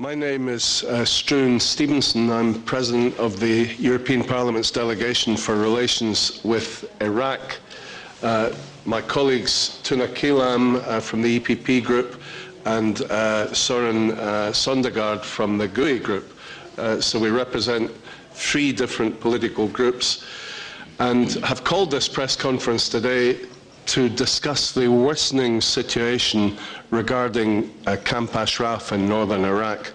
My name is Struan Stevenson. I'm President of the European Parliament's delegation for relations with Iraq. My colleagues Tuna Keelam from the EPP group and Soren Sondergaard from the GUI group. So we represent 3 different political groups and have called this press conference today to discuss the worsening situation regarding Camp Ashraf in northern Iraq.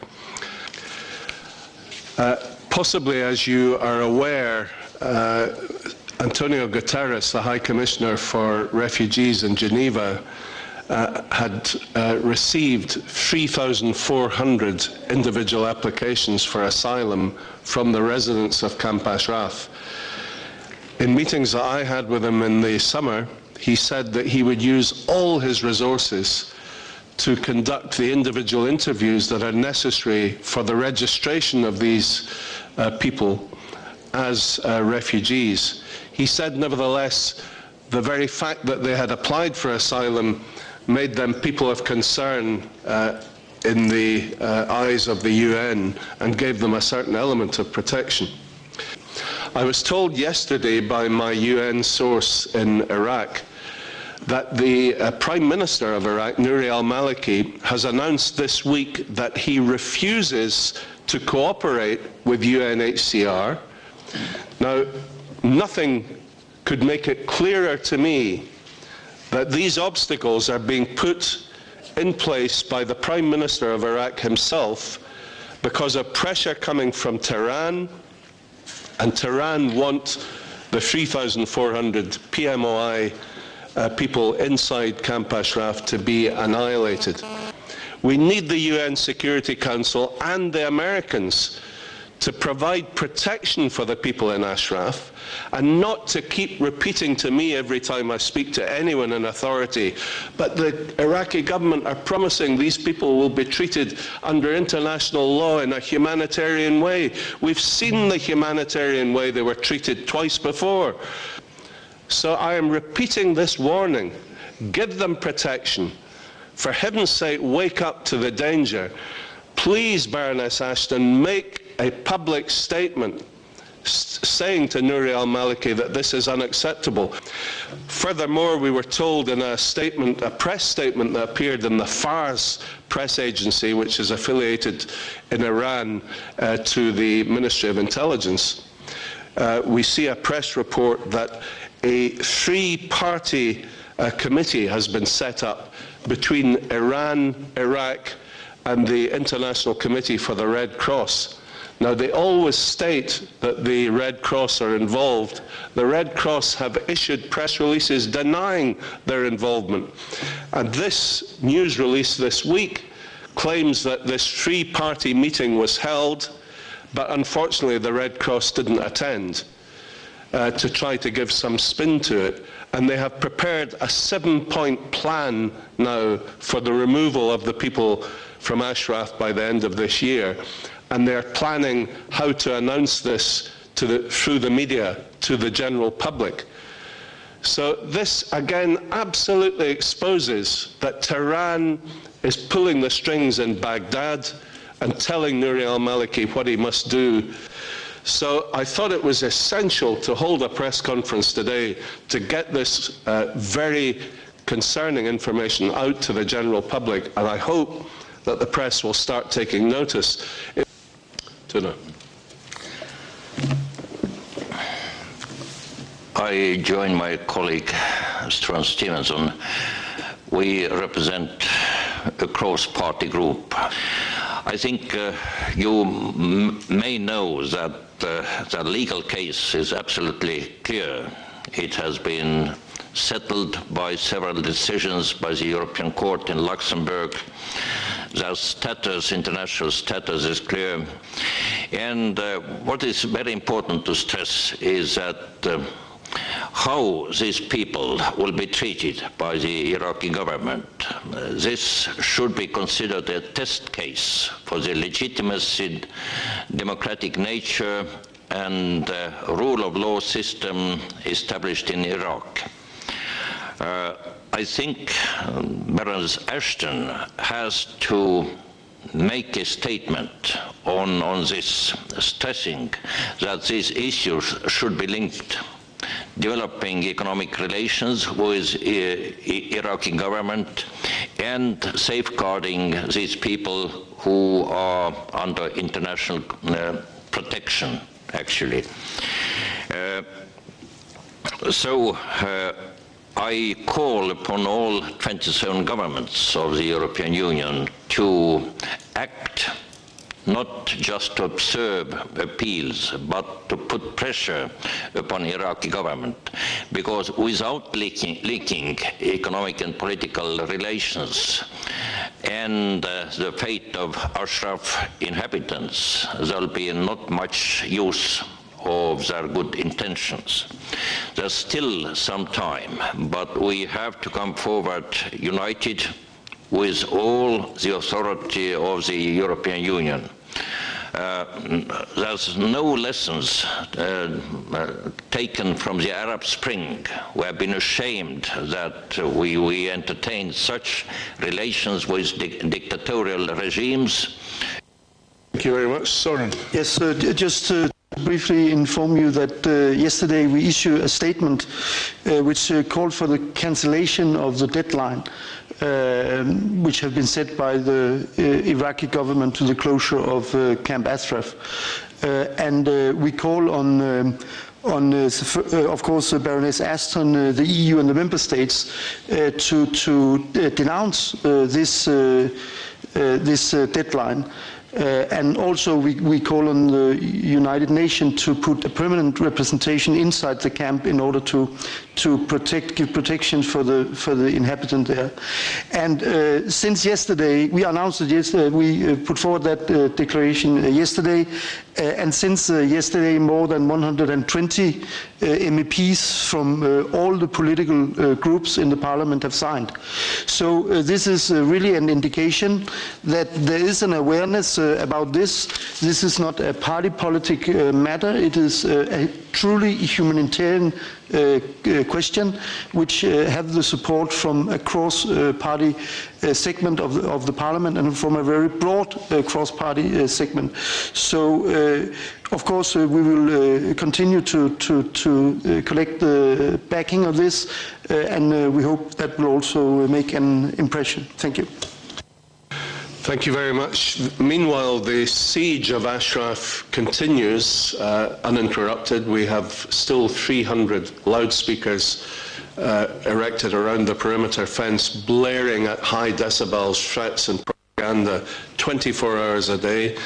Possibly, as you are aware, Antonio Guterres, the High Commissioner for Refugees in Geneva, had received 3,400 individual applications for asylum from the residents of Camp Ashraf. In meetings that I had with him in the summer, he said that he would use all his resources to conduct the individual interviews that are necessary for the registration of these people as refugees. He said, nevertheless, the very fact that they had applied for asylum made them people of concern in the eyes of the UN and gave them a certain element of protection. I was told yesterday by my UN source in Iraq that the Prime Minister of Iraq, Nouri al-Maliki, has announced this week that he refuses to cooperate with UNHCR. Now, nothing could make it clearer to me that these obstacles are being put in place by the Prime Minister of Iraq himself because of pressure coming from Tehran, and Tehran want the 3,400 PMOI people inside Camp Ashraf to be annihilated. We need the UN Security Council and the Americans to provide protection for the people in Ashraf and not to keep repeating to me every time I speak to anyone in authority, but the Iraqi government are promising these people will be treated under international law in a humanitarian way. We've seen the humanitarian way they were treated twice before. So I am repeating this warning. Give them protection. For heaven's sake, wake up to the danger. Please, Baroness Ashton, make a public statement saying to Nouri al-Maliki that this is unacceptable. Furthermore, we were told in a statement, a press statement that appeared in the Fars press agency, which is affiliated in Iran to the Ministry of Intelligence, we see a press report that a 3-party committee has been set up between Iran, Iraq, and the International Committee for the Red Cross. Now, they always state that the Red Cross are involved. The Red Cross have issued press releases denying their involvement. And this news release this week claims that this 3-party meeting was held, but unfortunately the Red Cross didn't attend to try to give some spin to it. And they have prepared a 7-point plan now for the removal of the people from Ashraf by the end of this year. And they're planning how to announce this through the media to the general public. So this, again, absolutely exposes that Tehran is pulling the strings in Baghdad and telling Nouri al-Maliki what he must do. So I thought it was essential to hold a press conference today to get this very concerning information out to the general public, and I hope that the press will start taking notice. Tuna. I join my colleague Struan Stevenson. We represent a cross-party group. I think you may know that the legal case is absolutely clear. It has been settled by several decisions by the European Court in Luxembourg. The status, international status, is clear. And what is very important to stress is that how these people will be treated by the Iraqi government. This should be considered a test case for the legitimacy, democratic nature, and rule of law system established in Iraq. I think Baroness Ashton has to make a statement on this, stressing that these issues should be linked. Developing economic relations with Iraqi government and safeguarding these people who are under international protection, actually. So I call upon all 27 governments of the European Union to act, not just to observe appeals, but to put pressure upon Iraqi government, because without linking economic and political relations and the fate of Ashraf inhabitants, there will be not much use of their good intentions. There's still some time, but we have to come forward united with all the authority of the European Union. There's no lessons taken from the Arab Spring. We have been ashamed that we entertained such relations with dictatorial regimes. Thank you very much. Soren. Yes, just to briefly inform you that yesterday we issued a statement which called for the cancellation of the deadline which have been set by the Iraqi government to the closure of Camp Ashraf. And we call on of course, Baroness Ashton, the EU and the member states to denounce this deadline. And also we call on the United Nations to put a permanent representation inside the camp in order to give protection for the inhabitant there. And since yesterday, we announced it yesterday, we put forward that declaration yesterday, and since yesterday more than 120 MEPs from all the political groups in the parliament have signed. So this is really an indication that there is an awareness about this. This is not a party politic matter. It is a truly humanitarian question which have the support from a cross-party segment of the parliament and from a very broad cross-party segment. So of course we will continue to collect the backing of this and we hope that will also make an impression. Thank you. Thank you very much. Meanwhile, the siege of Ashraf continues uninterrupted. We have still 300 loudspeakers erected around the perimeter fence, blaring at high decibels threats and propaganda 24 hours a day.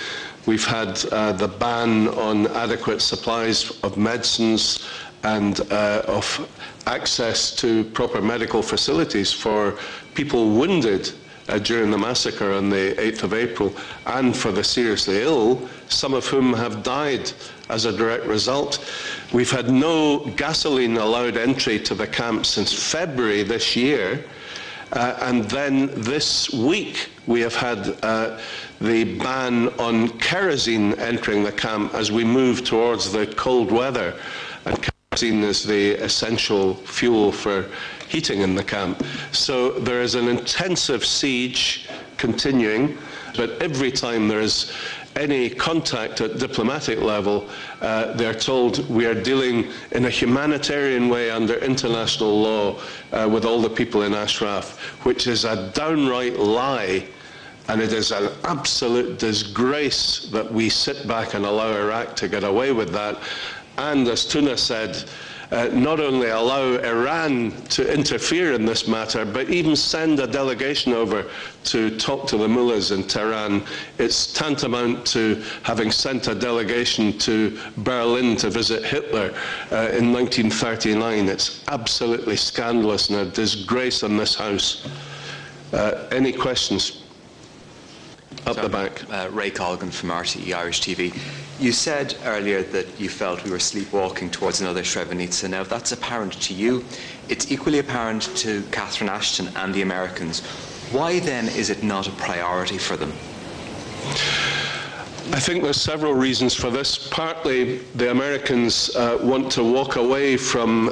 We've had the ban on adequate supplies of medicines and of access to proper medical facilities for people wounded during the massacre on the 8th of April, and for the seriously ill, some of whom have died as a direct result. We've had no gasoline allowed entry to the camp since February this year, and then this week we have had the ban on kerosene entering the camp as we move towards the cold weather, and kerosene is the essential fuel for heating in the camp. So there is an intensive siege continuing, but every time there is any contact at diplomatic level, they're told we are dealing in a humanitarian way under international law with all the people in Ashraf, which is a downright lie, and it is an absolute disgrace that we sit back and allow Iraq to get away with that. And as Tuna said, not only allow Iran to interfere in this matter, but even send a delegation over to talk to the mullahs in Tehran. It's tantamount to having sent a delegation to Berlin to visit Hitler in 1939. It's absolutely scandalous and a disgrace on this House. Any questions? Up the back. Ray Colgan from RTE Irish TV. You said earlier that you felt we were sleepwalking towards another Srebrenica. Now, if that's apparent to you, it's equally apparent to Catherine Ashton and the Americans. Why then is it not a priority for them? I think there's several reasons for this. Partly, the Americans want to walk away from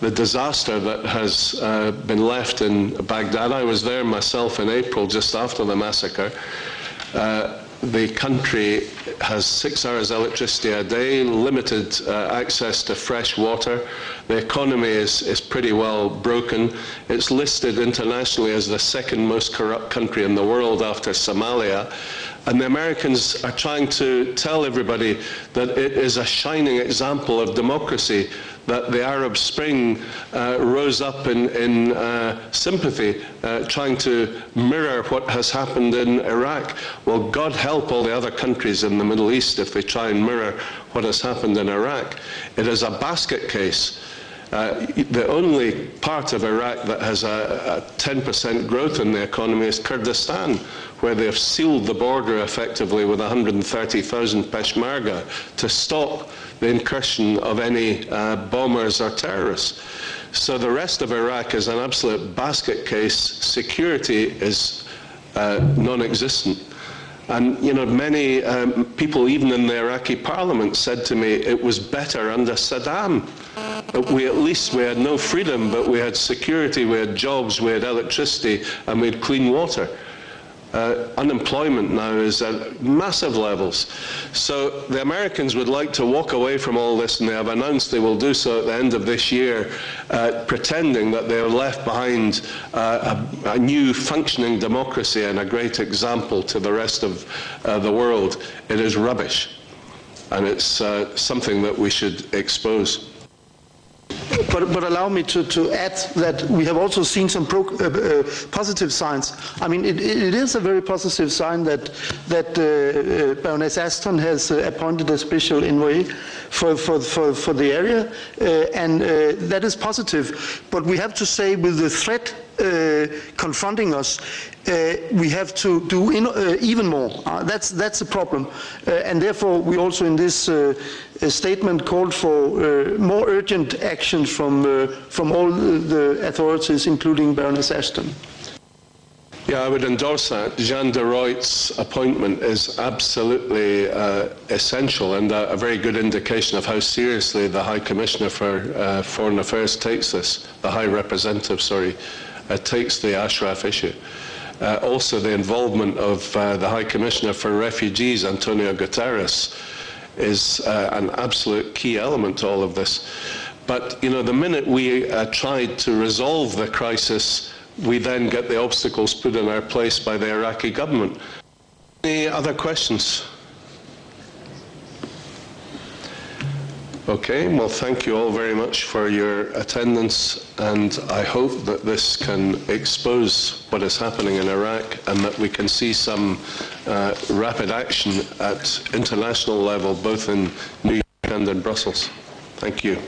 the disaster that has been left in Baghdad. I was there myself in April, just after the massacre. The country has 6 hours electricity a day, limited access to fresh water. The economy is pretty well broken. It's listed internationally as the second most corrupt country in the world after Somalia. And the Americans are trying to tell everybody that it is a shining example of democracy, that the Arab Spring rose up in sympathy, trying to mirror what has happened in Iraq. Well, God help all the other countries in the Middle East if they try and mirror what has happened in Iraq. It is a basket case. The only part of Iraq that has a 10% growth in the economy is Kurdistan, where they have sealed the border effectively with 130,000 Peshmerga to stop the incursion of any bombers or terrorists. So the rest of Iraq is an absolute basket case. Security is non-existent. And you know, many people, even in the Iraqi parliament, said to me it was better under Saddam. At least we had no freedom, but we had security, we had jobs, we had electricity, and we had clean water. Unemployment now is at massive levels. So the Americans would like to walk away from all this, and they have announced they will do so at the end of this year, pretending that they have left behind a new functioning democracy and a great example to the rest of the world. It is rubbish, and it's something that we should expose. But allow me to add that we have also seen some positive signs. I mean, it is a very positive sign that Baroness Ashton has appointed a special envoy for the area, and that is positive. But we have to say, with the threat confronting us, we have to do even more. That's a problem, and therefore we also in this statement called for more urgent action from all the authorities, including Baroness Ashton. Yeah, I would endorse that. Jean de Ruyt's appointment is absolutely essential, and a very good indication of how seriously the High Commissioner for Foreign Affairs takes this, the High Representative, sorry, takes the Ashraf issue. Also, the involvement of the High Commissioner for Refugees, Antonio Guterres, is an absolute key element to all of this. But, you know, the minute we tried to resolve the crisis, we then get the obstacles put in our place by the Iraqi government. Any other questions? Okay, well, thank you all very much for your attendance, and I hope that this can expose what is happening in Iraq and that we can see some rapid action at international level, both in New York and in Brussels. Thank you.